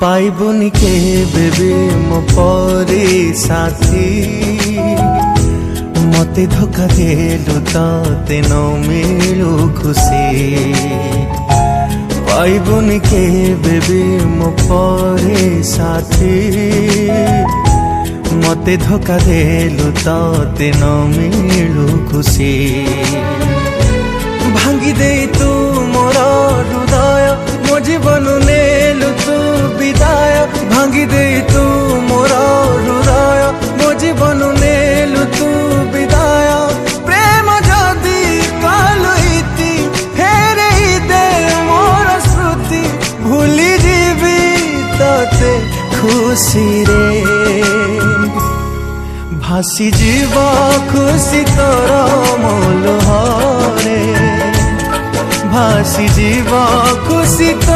पाइबुनि केबे भी मो परी साथी मते धोखा देलु ते न मिलु खुशी पाइबुनि केबे भी मो परी साथी मते धोखा देलु ते न मिलु खुशी भांगी दे तू मोर हृदय मो जीवन नेलु तू विदाय भांगी दे तू मोर हृदय मो जीवन नेलु तू विदाय प्रेम जदि कालु इति फेरे दे मोर स्मृति भूली जीवी तते खुशी रे भासी जीवा खुशी तोर मोल हरे भासी जीवा खुशी तो